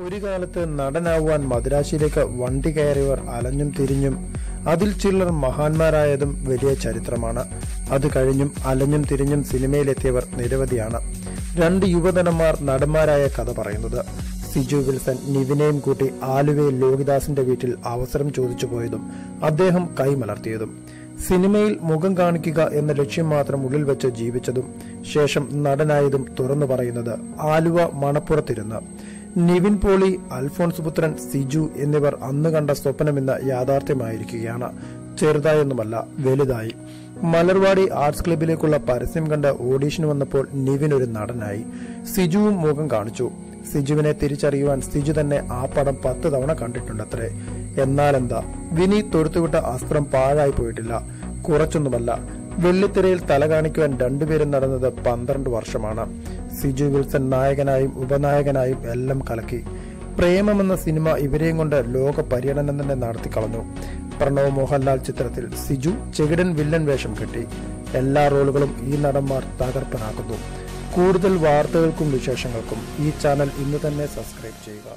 ഒരു കാലത്ത് നടനാവാൻ മദ്രാശിയിലേക്ക് വണ്ടി കയറിയവർ അലഞ്ഞും തിരിഞ്ഞും അതിൽ ചിലർ മഹാന്മാരായതും വലിയ ചരിത്രമാണ്. അത് കഴിഞ്ഞും അലഞ്ഞും തിരിഞ്ഞും സിനിമയിലെത്തിയവർ നിരവധിയാണ്. രണ്ട് യുവനടന്മാർ നടന്മാരായ കഥ പറയുന്നത്. സിജു വിൽസൺ നിവിനെയും കൂട്ടി ആലുവയിൽ ലോഹിദാസിന്റെ വീട്ടിൽ അവസരം ചോദിച്ചു പോയതും അദ്ദേഹം കൈമലർത്തിയതും, സിനിമയിൽ മുഖം കാണിക്കുക എന്ന ലക്ഷ്യം മാത്രം ഉള്ളിൽ വെച്ച് ജീവിച്ചതും ശേഷം നടനായതും തുറന്നു പറയുന്നത് ആലുവ മണപ്പുറത്തിരുന്ന്. നിവിൻ പോളി, അൽഫോൺസ് പുത്രൻ, സിജു എന്നിവർ അന്ന് കണ്ട സ്വപ്നം ഇന്ന് യാഥാർത്ഥ്യമായിരിക്കുകയാണ്. ചെറുതായൊന്നുമല്ല, വലുതായി. മലർവാടി ആർട്സ് ക്ലബിലേക്കുള്ള പരസ്യം കണ്ട് ഓഡീഷന് വന്നപ്പോൾ നിവിൻ ഒരു നടനായി. സിജുവും മുഖം കാണിച്ചു. സിജുവിനെ തിരിച്ചറിയുവാൻ സിജു തന്നെ ആ പടം 10 തവണ കണ്ടിട്ടുണ്ടത്രേ. എന്നാലെന്താ, വിനീത് തൊടുത്തുവിട്ട അസ്ത്രം പാഴായി പോയിട്ടില്ല. കുറച്ചൊന്നുമല്ല, വെള്ളിത്തിരയിൽ തല കാണിക്കുവാൻ രണ്ടുപേരും നടന്നത് 12 വർഷമാണ്. സിജു വിൽസൺ നായകനായും ഉപനായകനായും എല്ലാം കലക്കി. പ്രേമമെന്ന സിനിമ ഇവരെയും കൊണ്ട് ലോക പര്യടനം തന്നെ നടത്തിക്കളഞ്ഞു. പ്രണവ് മോഹൻലാൽ ചിത്രത്തിൽ സിജു ചെകിടൻ വില്ലൻ വേഷം കെട്ടി. എല്ലാ റോളുകളും ഈ നടന്മാർ തകർപ്പനാക്കുന്നു. കൂടുതൽ വാർത്തകൾക്കും വിശേഷങ്ങൾക്കും ഈ ചാനൽ ഇന്ന് തന്നെ സബ്സ്ക്രൈബ് ചെയ്യുക.